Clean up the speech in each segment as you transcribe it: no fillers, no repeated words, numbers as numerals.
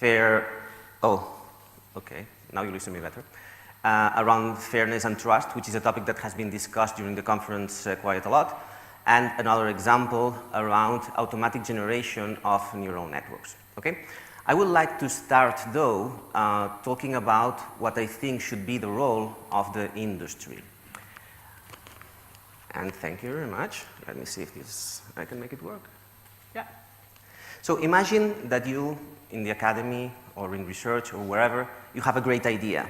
now you listen to me better. Around fairness and trust, which is a topic that has been discussed during the conference quite a lot, and another example around automatic generation of neural networks. Okay? I would like to start, though, talking about what I think should be the role of the industry. And thank you very much. Let me see if I can make it work. Yeah. So imagine that you, in the academy or in research or wherever, you have a great idea.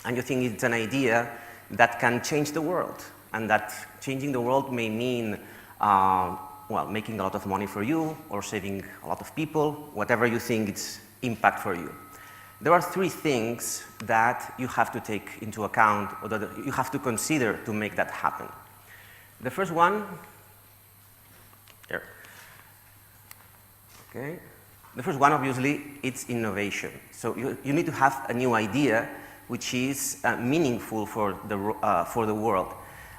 And you think it's an idea that can change the world. And that changing the world may mean, well, making a lot of money for you or saving a lot of people, whatever you think it's impact for you. There are three things that you have to take into account or that you have to consider to make that happen. The first one, here. Okay. The first one, obviously, it's innovation. So you need to have a new idea which is meaningful for the world.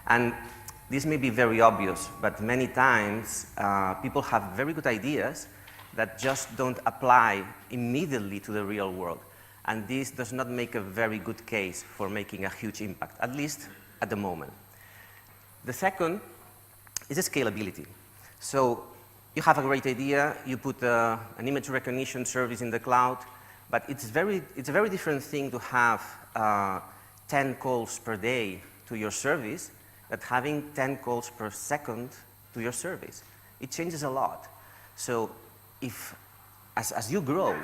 And this may be very obvious, but many times people have very good ideas that just don't apply immediately to the real world. And this does not make a very good case for making a huge impact, at least at the moment. The second is scalability. So you have a great idea, you put an image recognition service in the cloud, but it's a very different thing to have 10 calls per day to your service than having 10 calls per second to your service. It changes a lot. So as you grow,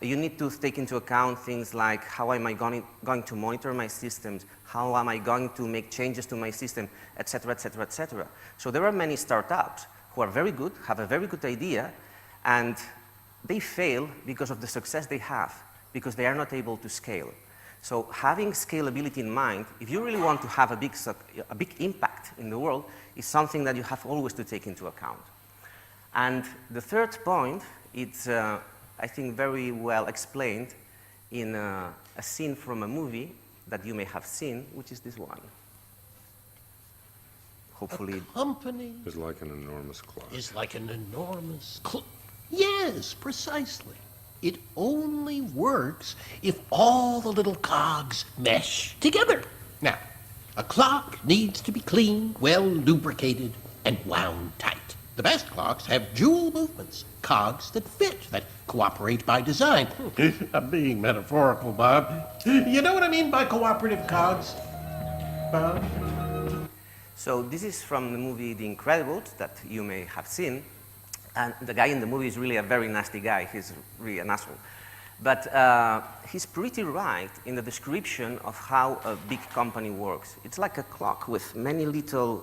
you need to take into account things like how am I going to monitor my systems, how am I going to make changes to my system, et cetera, et cetera, et cetera. So there are many startups who are very good, have a very good idea, and they fail because of the success they have, because they are not able to scale. So having scalability in mind, if you really want to have a big impact in the world, is something that you have always to take into account. And the third point, it's, I think, very well explained in a scene from a movie that you may have seen, which is this one. Hopefully. A company is like an enormous clock. Is like an enormous clock. Yes, precisely. It only works if all the little cogs mesh together. Now, a clock needs to be clean, well lubricated, and wound tight. The best clocks have jewel movements, cogs that fit, that cooperate by design. I'm being metaphorical, Bob. You know what I mean by cooperative cogs, Bob? So this is from the movie The Incredibles that you may have seen. And the guy in the movie is really a very nasty guy. He's really an asshole. But he's pretty right in the description of how a big company works. It's like a clock with many little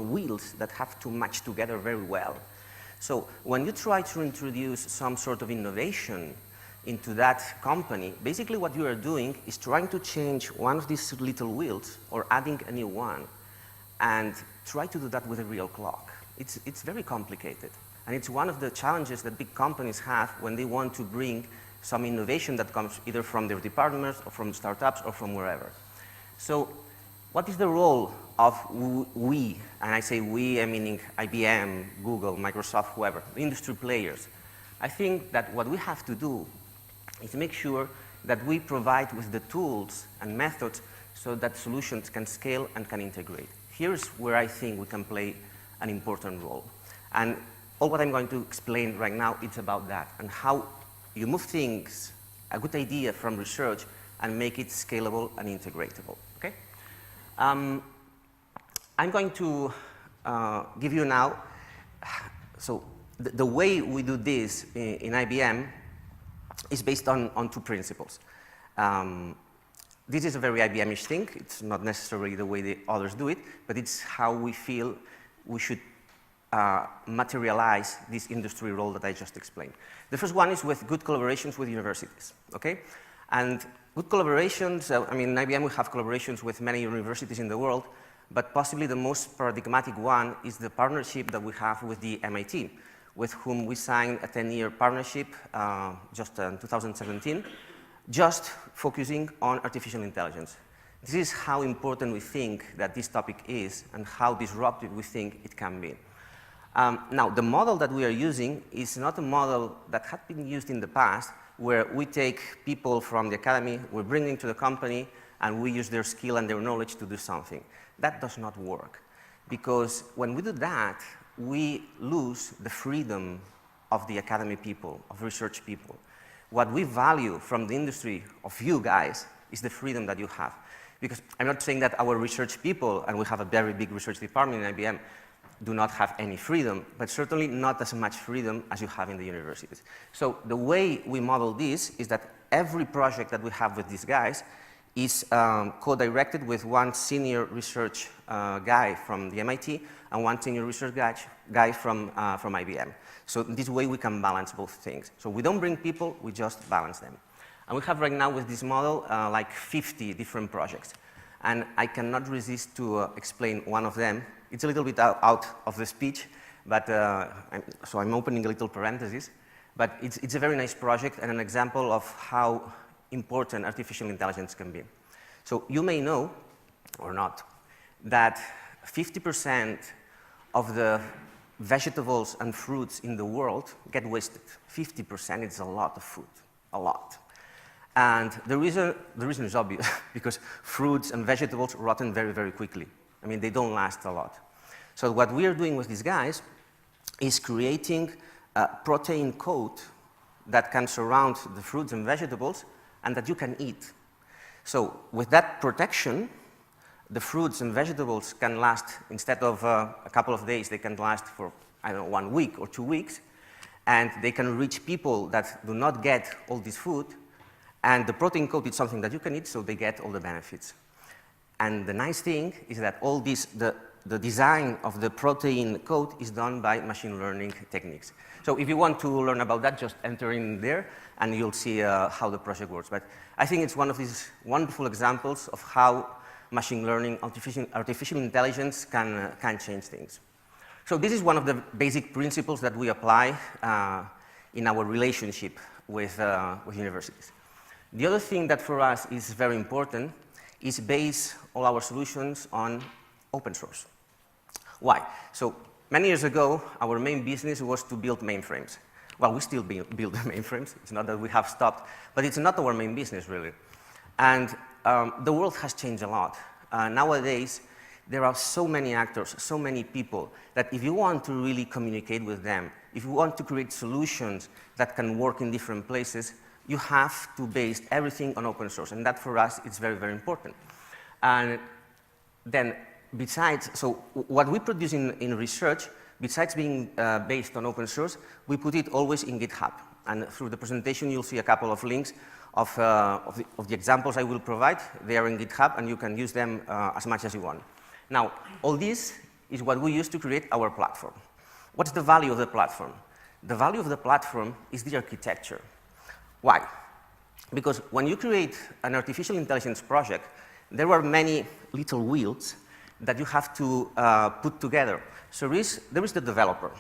wheels that have to match together very well. So when you try to introduce some sort of innovation into that company, basically what you are doing is trying to change one of these little wheels or adding a new one, and try to do that with a real clock. It's very complicated. And it's one of the challenges that big companies have when they want to bring some innovation that comes either from their departments or from startups or from wherever. So what is the role of we, and I say we, I meaning IBM, Google, Microsoft, whoever, industry players? I think that what we have to do is make sure that we provide with the tools and methods so that solutions can scale and can integrate. Here's where I think we can play an important role. And all what I'm going to explain right now is about that and how you move things, a good idea from research, and make it scalable and integratable. Okay? I'm going to give you now, so the way we do this in IBM is based on two principles. This is a very IBM-ish thing. It's not necessarily the way the others do it, but it's how we feel we should materialize this industry role that I just explained. The first one is with good collaborations with universities, okay? And good collaborations, I mean, in IBM we have collaborations with many universities in the world, but possibly the most paradigmatic one is the partnership that we have with the MIT, with whom we signed a 10-year partnership just in 2017, just focusing on artificial intelligence. This is how important we think that this topic is and how disruptive we think it can be. Now, the model that we are using is not a model that had been used in the past, where we take people from the academy, we bring them to the company, and we use their skill and their knowledge to do something. That does not work, because when we do that, we lose the freedom of the academy people, of research people. What we value from the industry of you guys is the freedom that you have. Because I'm not saying that our research people, and we have a very big research department in IBM, do not have any freedom, but certainly not as much freedom as you have in the universities. So the way we model this is that every project that we have with these guys is co-directed with one senior research guy from the MIT and one senior research guy from IBM. So this way we can balance both things. So we don't bring people, we just balance them. And we have right now with this model like 50 different projects. And I cannot resist to explain one of them. It's a little bit out of the speech, but so I'm opening a little parenthesis. But it's a very nice project and an example of how important artificial intelligence can be. So you may know, or not, that 50% of the vegetables and fruits in the world get wasted. 50% is a lot of food, a lot. And the reason is obvious, because fruits and vegetables rotten very, very quickly. I mean, they don't last a lot. So what we are doing with these guys is creating a protein coat that can surround the fruits and vegetables and that you can eat. So with that protection, the fruits and vegetables can last, instead of a couple of days, they can last for, I don't know, 1 week or 2 weeks. And they can reach people that do not get all this food. And the protein coat is something that you can eat, so they get all the benefits. And the nice thing is that all this, the design of the protein coat is done by machine learning techniques. So if you want to learn about that, just enter in there, and you'll see how the project works. But I think it's one of these wonderful examples of how machine learning, artificial intelligence can change things. So this is one of the basic principles that we apply in our relationship with universities. The other thing that for us is very important is base all our solutions on open source. Why? So many years ago, our main business was to build mainframes. Well, we still build mainframes. It's not that we have stopped, but it's not our main business, really. And the world has changed a lot. Nowadays, there are so many actors, so many people, that if you want to really communicate with them, if you want to create solutions that can work in different places, you have to base everything on open source. And that, for us, is very, very important. And then, besides, so what we produce in research, besides being based on open source, we put it always in GitHub. And through the presentation, you'll see a couple of links of the examples I will provide. They are in GitHub, and you can use them as much as you want. Now, all this is what we use to create our platform. What's the value of the platform? The value of the platform is the architecture. Why? Because when you create an artificial intelligence project, there are many little wheels that you have to put together. So there is the developer,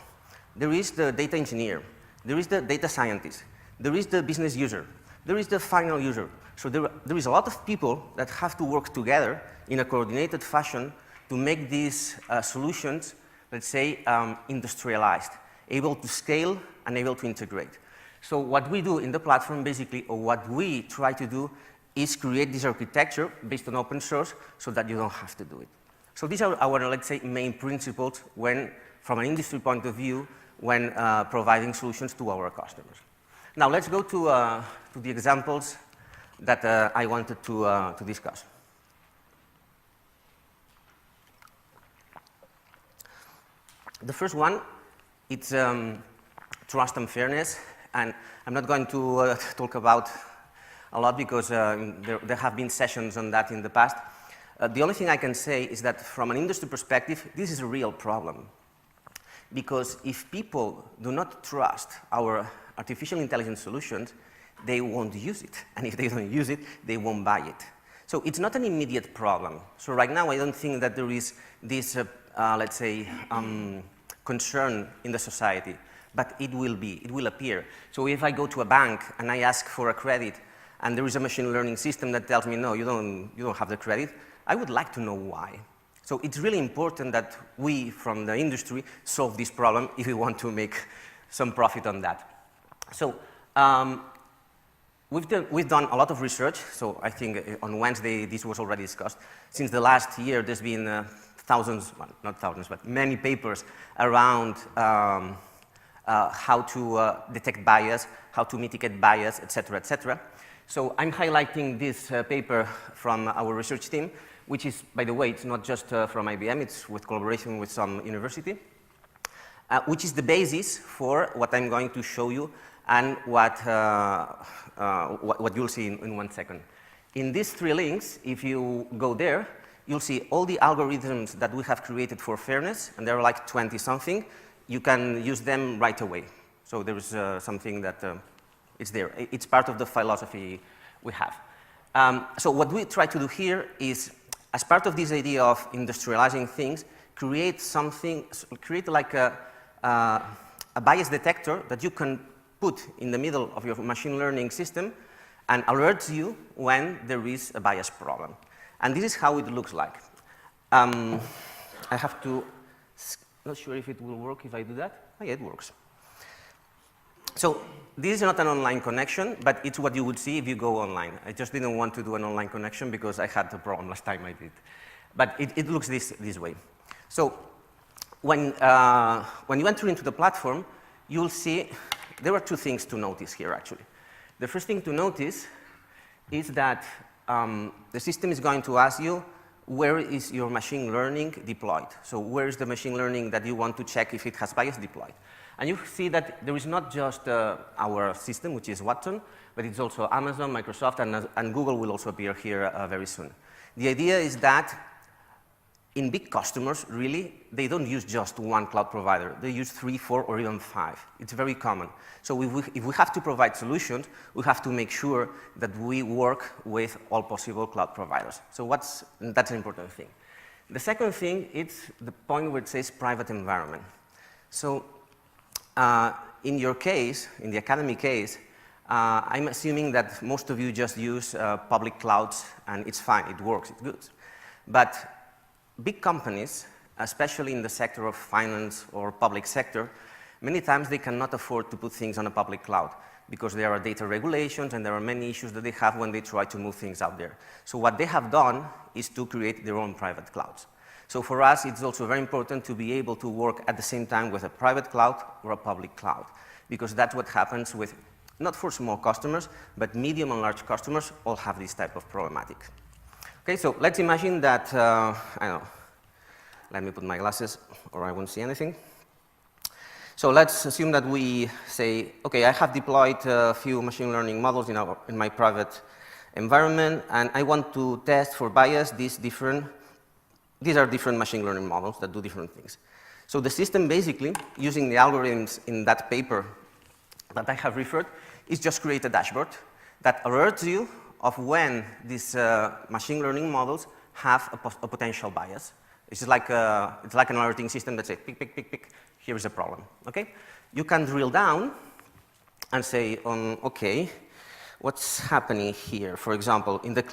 there is the data engineer, there is the data scientist, there is the business user, there is the final user. So there is a lot of people that have to work together in a coordinated fashion to make these solutions, let's say, industrialized, able to scale and able to integrate. So what we do in the platform, basically, or what we try to do, is create this architecture based on open source so that you don't have to do it. So these are our, let's say, main principles when, from an industry point of view, when providing solutions to our customers. Now let's go to the examples that I wanted to discuss. The first one, it's trust and fairness. And I'm not going to talk about a lot because there have been sessions on that in the past. The only thing I can say is that from an industry perspective, this is a real problem. Because if people do not trust our artificial intelligence solutions, they won't use it. And if they don't use it, they won't buy it. So it's not an immediate problem. So right now, I don't think that there is this, let's say, concern in the society. But it will appear. So if I go to a bank and I ask for a credit, and there is a machine learning system that tells me, no, you don't have the credit, I would like to know why. So it's really important that we, from the industry, solve this problem if we want to make some profit on that. So we've done a lot of research, so I think on Wednesday this was already discussed. Since the last year, there's been thousands, well, not thousands, but many papers around how to detect bias, how to mitigate bias, et cetera, et cetera. So I'm highlighting this paper from our research team, which is, by the way, it's not just from IBM, it's with collaboration with some university, which is the basis for what I'm going to show you and what you'll see in 1 second. In these 3 links, if you go there, you'll see all the algorithms that we have created for fairness, and there are like 20-something. You can use them right away. So there is something that it's there. It's part of the philosophy we have. So what we try to do here is, as part of this idea of industrializing things, create like a bias detector that you can put in the middle of your machine learning system and alerts you when there is a bias problem. And this is how it looks like. I have to, not sure if it will work if I do that. Oh, yeah, it works. So this is not an online connection, but it's what you would see if you go online. I just didn't want to do an online connection because I had the problem last time I did. But it looks this way. So when you enter into the platform, you'll see there are 2 things to notice here, actually. The first thing to notice is that the system is going to ask you, where is your machine learning deployed? So where is the machine learning that you want to check if it has bias deployed? And you see that there is not just our system, which is Watson, but it's also Amazon, Microsoft, and Google will also appear here very soon. The idea is that in big customers, really, they don't use just 1 cloud provider. They use 3, 4, or even 5. It's very common. So if we have to provide solutions, we have to make sure that we work with all possible cloud providers. So that's an important thing. The second thing is the point where it says private environment. So in your case, in the academy case, I'm assuming that most of you just use public clouds, and it's fine, it works, it's good. But big companies, especially in the sector of finance or public sector, many times they cannot afford to put things on a public cloud because there are data regulations and there are many issues that they have when they try to move things out there. So what they have done is to create their own private clouds. So for us, it's also very important to be able to work at the same time with a private cloud or a public cloud, because that's what happens with, not for small customers, but medium and large customers all have this type of problematic. Okay, so let's imagine that, I don't know, let me put my glasses or I won't see anything. So let's assume that we say, okay, I have deployed a few machine learning models in my private environment, and I want to test for bias these are different machine learning models that do different things. So the system basically, using the algorithms in that paper that I have referred, is just create a dashboard that alerts you of when these machine learning models have a potential bias. It's like an alerting system that says, pick, pick, pick, pick, here is a problem, okay? You can drill down and say, okay, what's happening here? For example, in the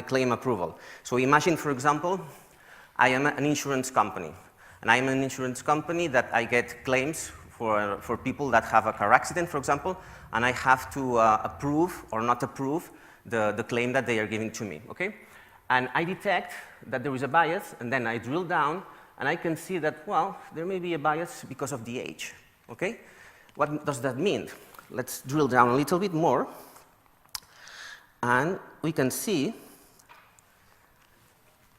claim approval. So imagine, for example, I am an insurance company, and I am an insurance company that I get claims for people that have a car accident, for example, and I have to approve or not approve the claim that they are giving to me, okay? And I detect that there is a bias, and then I drill down, and I can see that, well, there may be a bias because of the age, okay? What does that mean? Let's drill down a little bit more, and we can see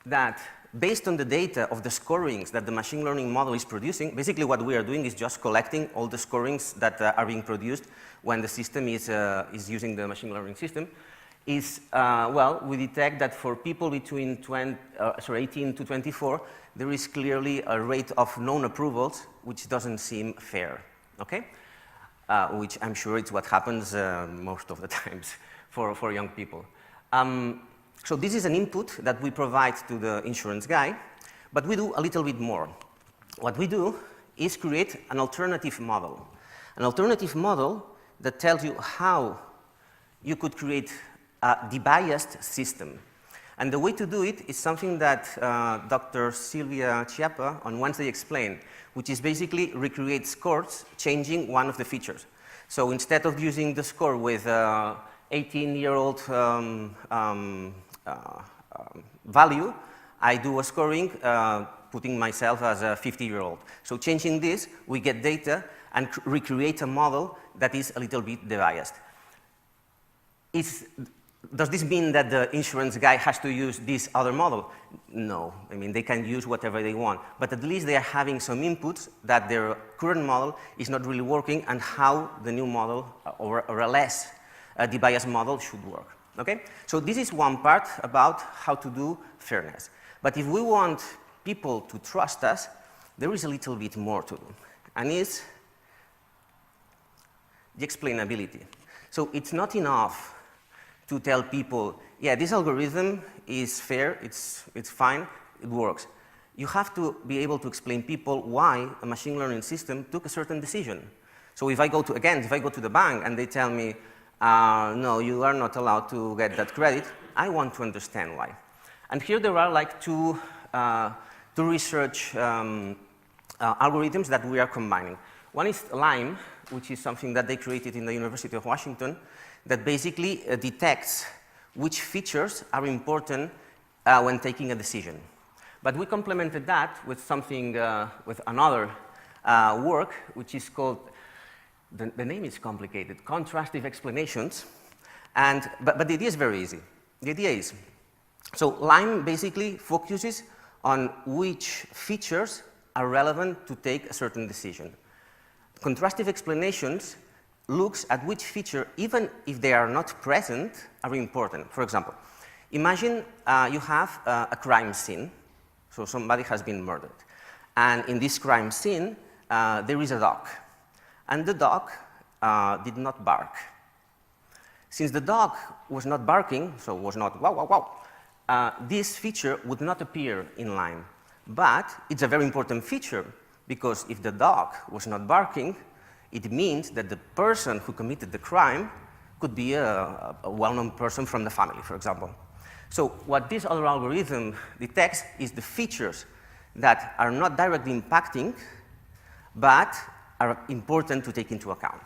that based on the data of the scorings that the machine learning model is producing, basically what we are doing is just collecting all the scorings that are being produced when the system is using the machine learning system, well, we detect that for people between 18 to 24, there is clearly a rate of non-approvals which doesn't seem fair, okay? Which I'm sure it's what happens most of the times for young people. So this is an input that we provide to the insurance guy, but we do a little bit more. What we do is create an alternative model. An alternative model that tells you how you could create a debiased system. And the way to do it is something that Dr. Silvia Chiappa on Wednesday explained, which is basically recreate scores changing one of the features. So instead of using the score with 18-year-old value, I do a scoring putting myself as a 50-year-old. So changing this, we get data and recreate a model that is a little bit biased. Does this mean that the insurance guy has to use this other model? No. I mean, they can use whatever they want. But at least they are having some inputs that their current model is not really working and how the new model, or a less debiased model, should work. Okay? So this is one part about how to do fairness. But if we want people to trust us, there is a little bit more to do. And it's the explainability. So it's not enough to tell people, yeah, this algorithm is fair, it's fine, it works. You have to be able to explain people why a machine learning system took a certain decision. So if I go to the bank and they tell me, no, you are not allowed to get that credit, I want to understand why. And here there are like two research algorithms that we are combining. One is LIME, which is something that they created in the University of Washington, that basically detects which features are important when taking a decision. But we complemented that with something, with another work, which is called, the name is complicated, contrastive explanations. But the idea is very easy. The idea is, so LIME basically focuses on which features are relevant to take a certain decision. Contrastive explanations looks at which feature, even if they are not present, are important. For example, imagine you have a crime scene, so somebody has been murdered. And in this crime scene, there is a dog. And the dog did not bark. Since the dog was not barking, so was not wow, wow, wow, this feature would not appear in LIME. But it's a very important feature, because if the dog was not barking, it means that the person who committed the crime could be a well-known person from the family, for example. So what this other algorithm detects is the features that are not directly impacting, but are important to take into account.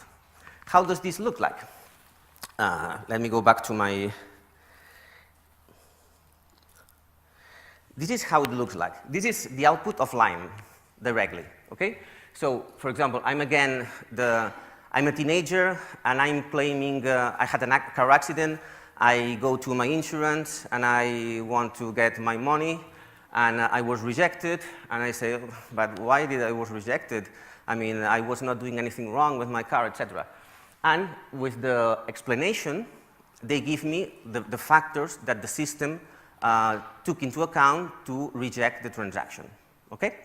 How does this look like? Let me go back to my... This is how it looks like. This is the output of LIME directly, okay? So, for example, I'm a teenager, and I'm claiming I had a car accident. I go to my insurance, and I want to get my money, and I was rejected. And I say, but why did I was rejected? I mean, I was not doing anything wrong with my car, etc. And with the explanation, they give me the factors that the system took into account to reject the transaction, okay?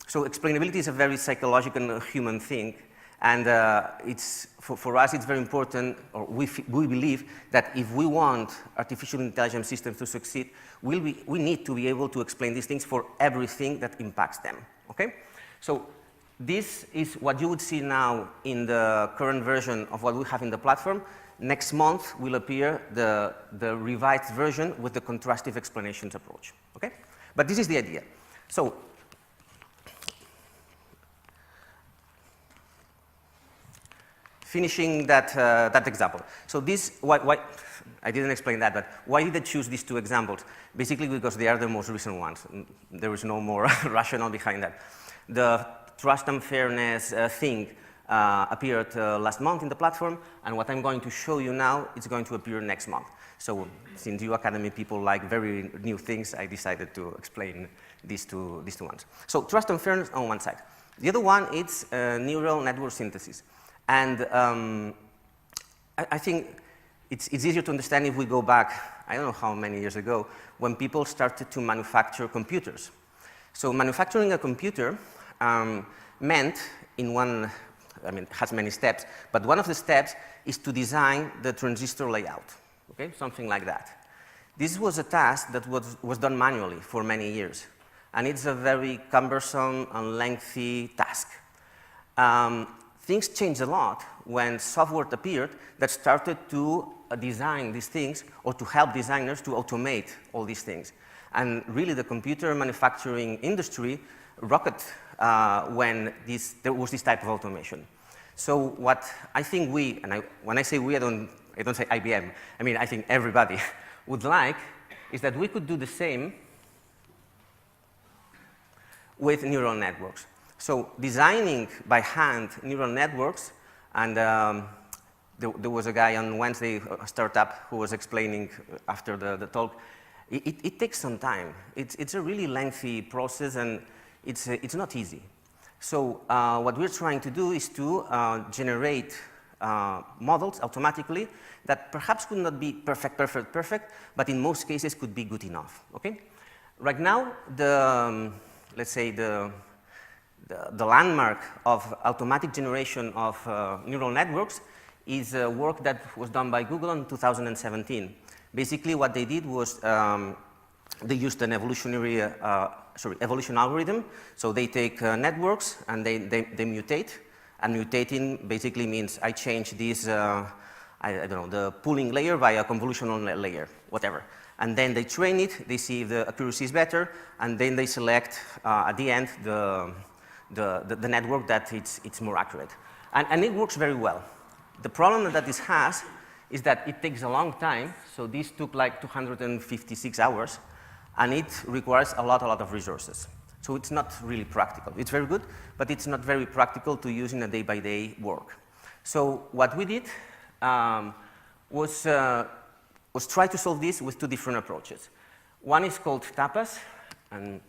So explainability is a very psychological and human thing, and for us it's very important, or we believe that if we want artificial intelligence systems to succeed, we need to be able to explain these things for everything that impacts them, okay? So this is what you would see now in the current version of what we have in the platform. Next month will appear the revised version with the contrastive explanations approach, okay? But this is the idea. So, finishing that example. So this, why, I didn't explain that, but why did I choose these two examples? Basically because they are the most recent ones. There is no more rationale behind that. The trust and fairness thing appeared last month in the platform, and what I'm going to show you now is going to appear next month. So since you Academy people like very new things, I decided to explain these two ones. So trust and fairness on one side. The other one is neural network synthesis. And I think it's easier to understand if we go back, I don't know how many years ago, when people started to manufacture computers. So manufacturing a computer meant it has many steps, but one of the steps is to design the transistor layout, okay, something like that. This was a task that was done manually for many years, and it's a very cumbersome and lengthy task. Things changed a lot when software appeared that started to design these things, or to help designers to automate all these things. And really the computer manufacturing industry rocketed when there was this type of automation. So what I think we, and when I say we, I don't say IBM, I mean I think everybody would like, is that we could do the same with neural networks. So designing by hand neural networks, and there was a guy on Wednesday, a startup, who was explaining after the talk, it takes some time. It's a really lengthy process, and it's not easy. So what we're trying to do is to generate models automatically that perhaps could not be perfect, but in most cases could be good enough. Okay? Right now, let's say the landmark of automatic generation of neural networks is work that was done by Google in 2017. Basically, what they did was they used an evolution algorithm. So they take networks and they mutate. And mutating basically means I change this, I don't know, the pooling layer by a convolutional layer, whatever. And then they train it, they see if the accuracy is better, and then they select at the end the network that it's more accurate. And it works very well. The problem that this has is that it takes a long time. So this took like 256 hours, and it requires a lot of resources. So it's not really practical. It's very good, but it's not very practical to use in a day-by-day work. So what we did was try to solve this with two different approaches. One is called tapas, and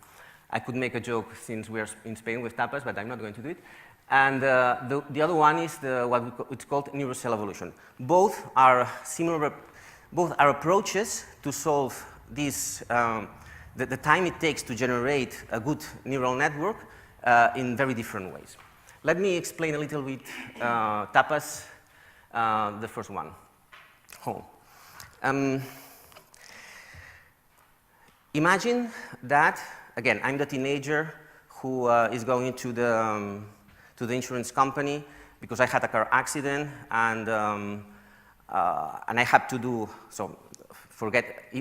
I could make a joke since we're in Spain with tapas, but I'm not going to do it. And the other one is it's called neurocell evolution. Both are similar. Both are approaches to solve this, the time it takes to generate a good neural network in very different ways. Let me explain a little bit tapas, the first one. Imagine that, again, I'm the teenager who is going to the insurance company because I had a car accident, and I had to do, so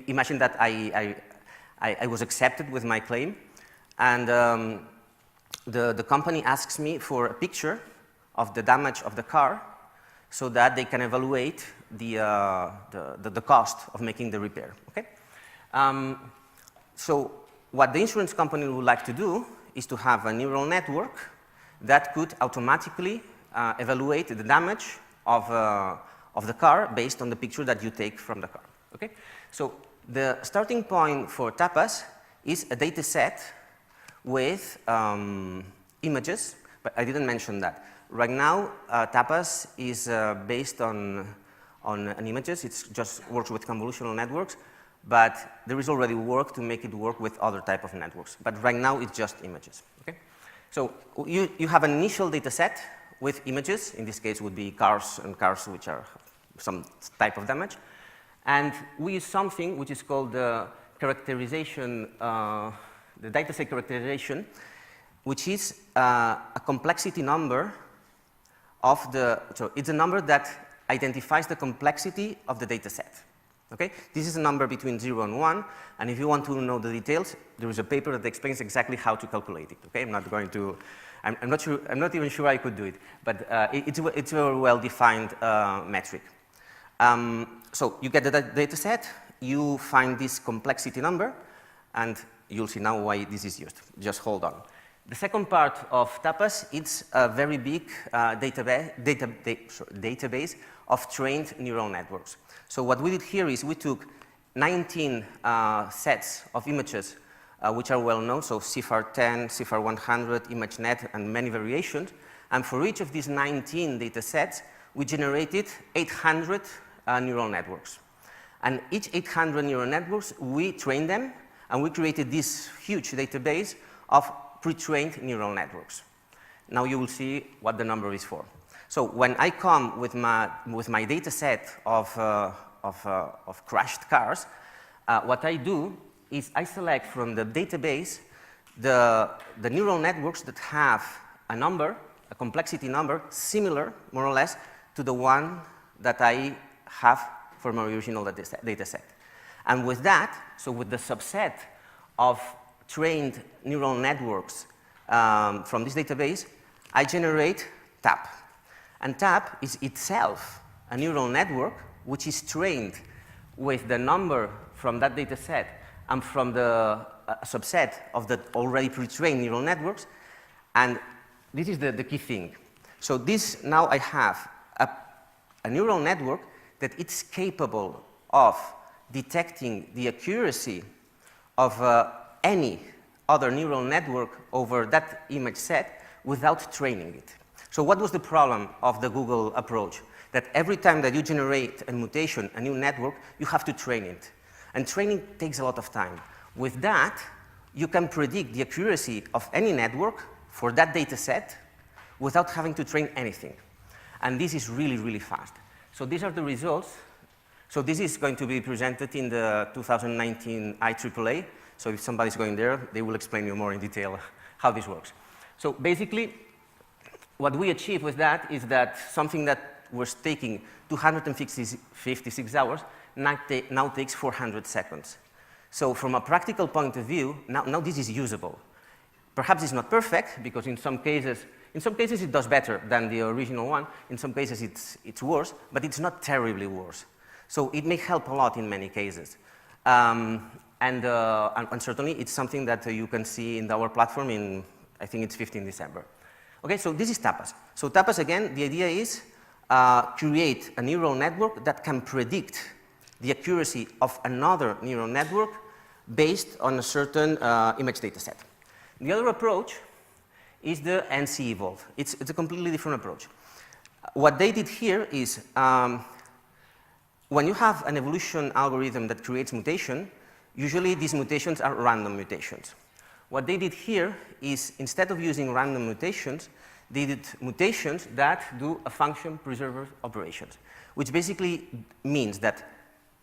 imagine that I was accepted with my claim, and the company asks me for a picture of the damage of the car so that they can evaluate the cost of making the repair, okay? So what the insurance company would like to do is to have a neural network that could automatically evaluate the damage of the car based on the picture that you take from the car, okay? So the starting point for tapas is a data set with images, but I didn't mention that. Right now, tapas is based on images. It just works with convolutional networks, but there is already work to make it work with other type of networks. But right now, it's just images, okay? So you have an initial data set with images. In this case, would be cars, and cars which are some type of damage. And we use something which is called the characterization, the data set characterization, which is a complexity number of so it's a number that identifies the complexity of the data set. Okay? This is a number between 0 and 1, and if you want to know the details, there is a paper that explains exactly how to calculate it. Okay? I'm not even sure I could do it, but it's a very well-defined metric. So you get the data set, you find this complexity number, and you'll see now why this is used. Just hold on. The second part of tapas, it's a very big database of trained neural networks. So what we did here is we took 19 sets of images which are well known, so CIFAR10, CIFAR100, ImageNet, and many variations. And for each of these 19 data sets, we generated 800 neural networks. And each 800 neural networks, we trained them, and we created this huge database of pre-trained neural networks. Now you will see what the number is for. So when I come with my data set of crashed cars, what I do is I select from the database the neural networks that have a number, a complexity number, similar, more or less, to the one that I have for my original data set. And with that, so with the subset of trained neural networks from this database, I generate TAP. And TAP is itself a neural network which is trained with the number from that data set and from the subset of the already pre-trained neural networks. And this is the key thing. So this, now I have a neural network that it's capable of detecting the accuracy of any other neural network over that image set without training it. So what was the problem of the Google approach? That every time that you generate a mutation, a new network, you have to train it. And training takes a lot of time. With that, you can predict the accuracy of any network for that data set without having to train anything. And this is really, really fast. So these are the results. So this is going to be presented in the 2019 IEEE. So if somebody's going there, they will explain you more in detail how this works. So basically, what we achieved with that is that something that was taking 256 hours now takes 400 seconds. So from a practical point of view, now this is usable. Perhaps it's not perfect, because in some cases it does better than the original one. In some cases it's worse, but it's not terribly worse. So it may help a lot in many cases. And certainly it's something that you can see in our platform in, I think it's 15 December. Okay, so this is Tapas. So Tapas, again, the idea is create a neural network that can predict the accuracy of another neural network based on a certain image data set. The other approach is the NC Evolve. It's a completely different approach. What they did here is, when you have an evolution algorithm that creates mutation, usually these mutations are random mutations. What they did here is, instead of using random mutations, they did mutations that do a function preserver operations, which basically means that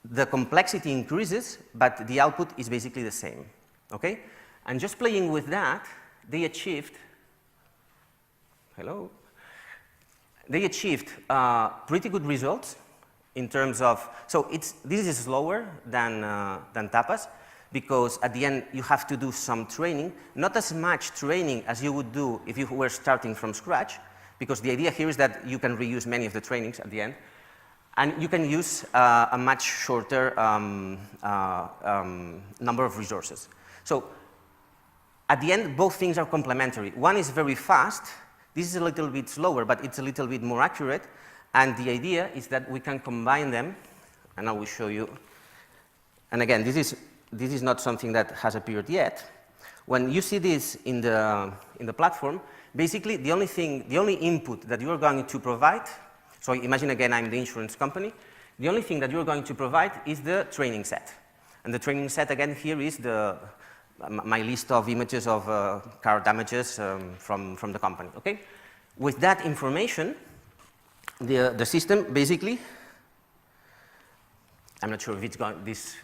the complexity increases, but the output is basically the same. Okay? And just playing with that, they achieved, they achieved pretty good results in terms of, so this is slower than Tapas, because at the end you have to do some training, not as much training as you would do if you were starting from scratch, because the idea here is that you can reuse many of the trainings at the end, and you can use a much shorter number of resources. So at the end, both things are complementary. One is very fast, this is a little bit slower, but it's a little bit more accurate, and the idea is that we can combine them, and I will show you. And again, this is not something that has appeared yet. When you see this in the platform, basically the only input that you are going to provide, so imagine again I'm the insurance company, the only thing that you're going to provide is the training set. And the training set again here is my list of images of car damages from the company, okay? With that information, the system basically, I'm not sure if it's going, this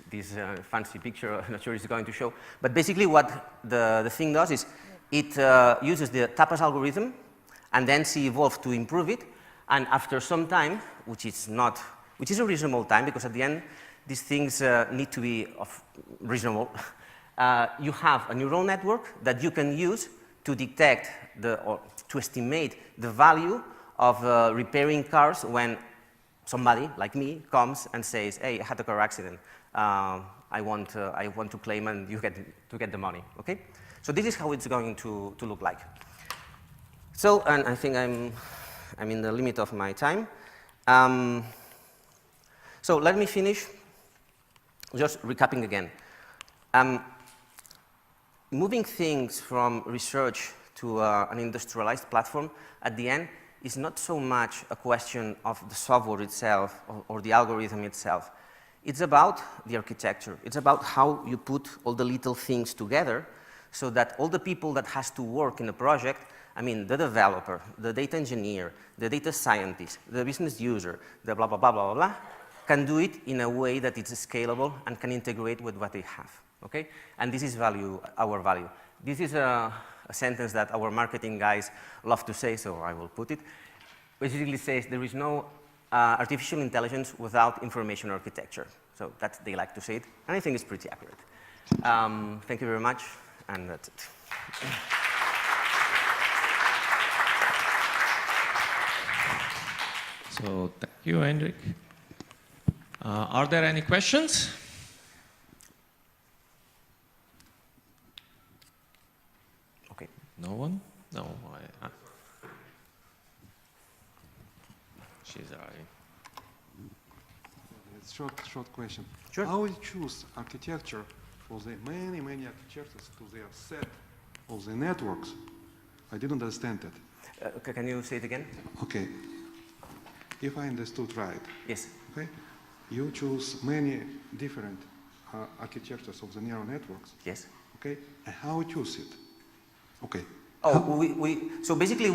fancy picture, I'm not sure it's going to show, but basically what the thing does is it uses the Tapas algorithm and then NC Evolve to improve it, and after some time, which is a reasonable time, because at the end these things need to be reasonable, you have a neural network that you can use to detect or to estimate the value of repairing cars when somebody like me comes and says, "Hey, I had a car accident. I want to claim, and you get to get the money." Okay. So this is how it's going to look like. So, and I think I'm in the limit of my time. So let me finish just recapping again. Moving things from research to an industrialized platform at the end is not so much a question of the software itself or the algorithm itself. It's about the architecture. It's about how you put all the little things together so that all the people that has to work in a project, I mean, the developer, the data engineer, the data scientist, the business user, the blah, blah, blah, blah, blah, can do it in a way that it's scalable and can integrate with what they have, okay? And this is our value. This is a sentence that our marketing guys love to say, so I will put it. Basically says there is no artificial intelligence without information architecture. So that they like to say it, and I think it's pretty accurate. Thank you very much, and that's it. So thank you, Enric. Are there any questions? Okay. No one? No. She's arriving. It's short question. Sure. How you choose architecture for the many architectures to their set of the networks? I didn't understand that. Okay, can you say it again? Okay. If I understood right, Yes. okay, you choose many different architectures of the neural networks. Yes. Okay, and how you choose it? Okay. Oh, so basically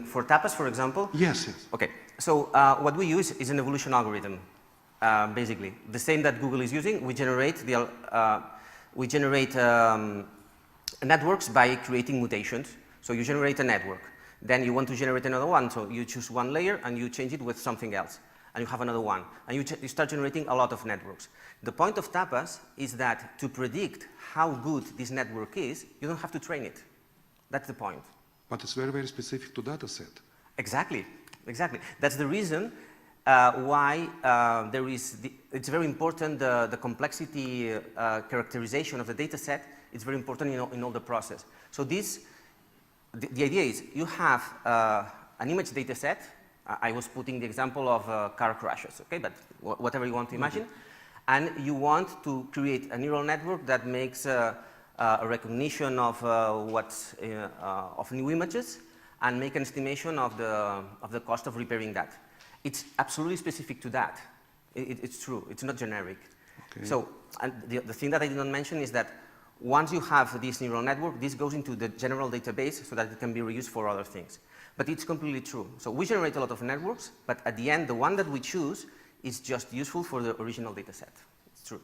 for tapas, for example. Yes. Okay. So what we use is an evolution algorithm, basically the same that Google is using. We generate networks by creating mutations. So you generate a network, then you want to generate another one. So you choose one layer and you change it with something else, and you have another one, and you start generating a lot of networks. The point of tapas is that to predict how good this network is, you don't have to train it. That's the point. But it's very specific to data set. Exactly. That's the reason why it's very important, the complexity characterization of the data set. It's very important in all the process. So the idea is you have an image data set. I was putting the example of car crashes, okay, but whatever you want to imagine. And you want to create a neural network that makes a recognition of of new images and make an estimation of the cost of repairing that. It's absolutely specific to that. It's true. It's not generic. Okay. So, and the thing that I did not mention is that once you have this neural network, this goes into the general database so that it can be reused for other things. But it's completely true. So we generate a lot of networks, but at the end, the one that we choose is just useful for the original data set. It's true.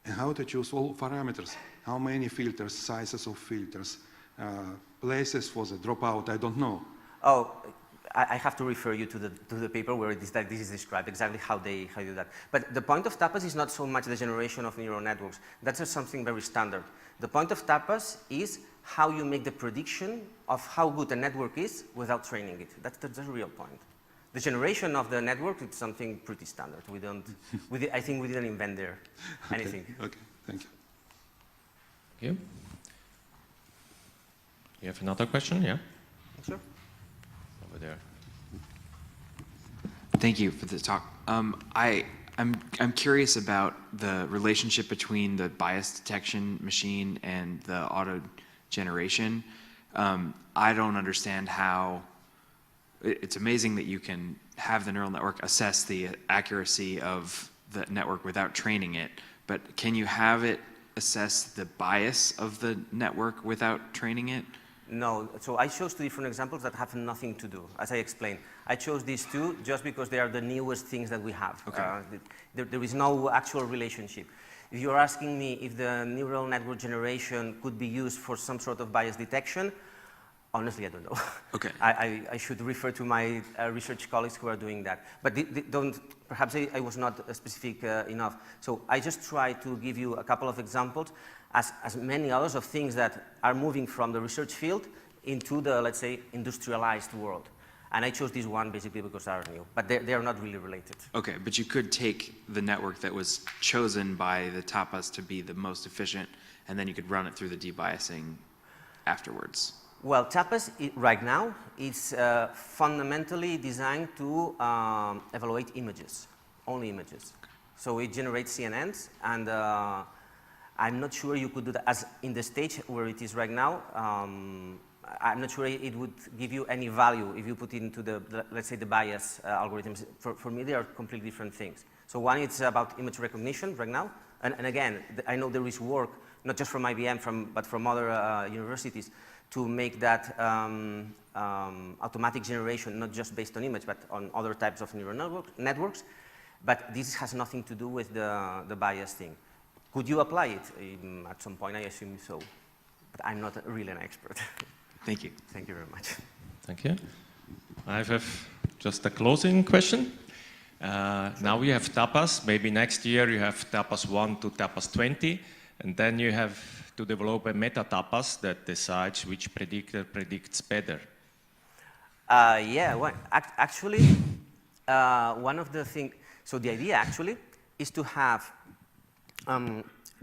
And how to choose all parameters? How many filters, sizes of filters, places for the dropout? I don't know. Oh, I have to refer you to the paper where this is described, exactly how they do that. But the point of tapas is not so much the generation of neural networks. That's just something very standard. The point of tapas is how you make the prediction of how good a network is without training it. That's the real point. The generation of the network is something pretty standard. I think we didn't invent there anything. Okay, thank you. Thank you. You have another question? Yeah? Sure. Over there. Thank you for the talk. I'm curious about the relationship between the bias detection machine and the auto generation. I don't understand how. It's amazing that you can have the neural network assess the accuracy of the network without training it, but can you have it assess the bias of the network without training it? No, so I chose two different examples that have nothing to do, as I explained. I chose these two just because they are the newest things that we have. Okay. There is no actual relationship. If you're asking me if the neural network generation could be used for some sort of bias detection, honestly, I don't know. Okay. I should refer to my research colleagues who are doing that. But perhaps I was not specific enough. So I just try to give you a couple of examples, as many others of things that are moving from the research field into the, let's say, industrialized world. And I chose this one basically because they are new, but they are not really related. Okay, but you could take the network that was chosen by the tapas to be the most efficient, and then you could run it through the debiasing afterwards. Well, tapas right now is fundamentally designed to evaluate images, only images. So it generates CNNs, and I'm not sure you could do that as in the stage where it is right now. I'm not sure it would give you any value if you put it into let's say, the bias algorithms. For me, they are completely different things. So one, it's about image recognition right now. And again, I know there is work, not just from IBM, but from other universities, to make that automatic generation, not just based on image, but on other types of neural networks. But this has nothing to do with the bias thing. Could you apply it? At some point, I assume so. But I'm not really an expert. Thank you. Thank you very much. Thank you. I have just a closing question. Now we have tapas. Maybe next year you have tapas 1 to tapas 20, and then you have to develop a meta tapas that decides which predictor predicts better. Yeah, well, actually, one of the things, so the idea actually is to have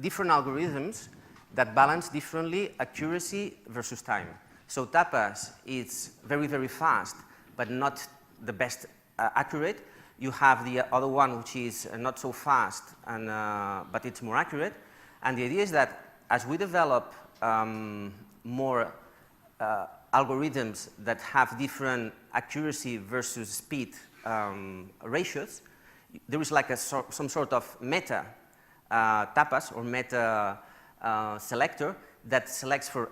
different algorithms that balance differently accuracy versus time. So tapas is very, very fast, but not the best accurate. You have the other one, which is not so fast, and, but it's more accurate. And the idea is that as we develop more algorithms that have different accuracy versus speed ratios, there is like some sort of meta tapas or meta selector that selects for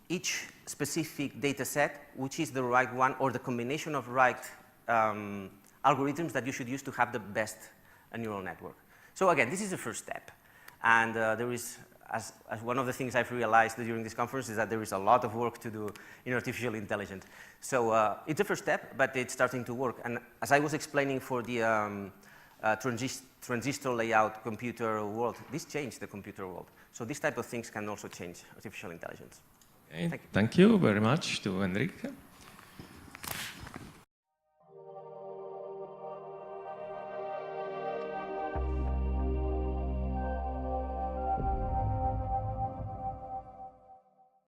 each specific data set which is the right one or the combination of right algorithms that you should use to have the best neural network. So again, this is the first step. And there is, as one of the things I've realized during this conference is that there is a lot of work to do in artificial intelligence. So it's the first step, but it's starting to work. And as I was explaining for the transistor layout computer world, this changed the computer world. So these type of things can also change artificial intelligence. Okay. Thank you very much to Enric.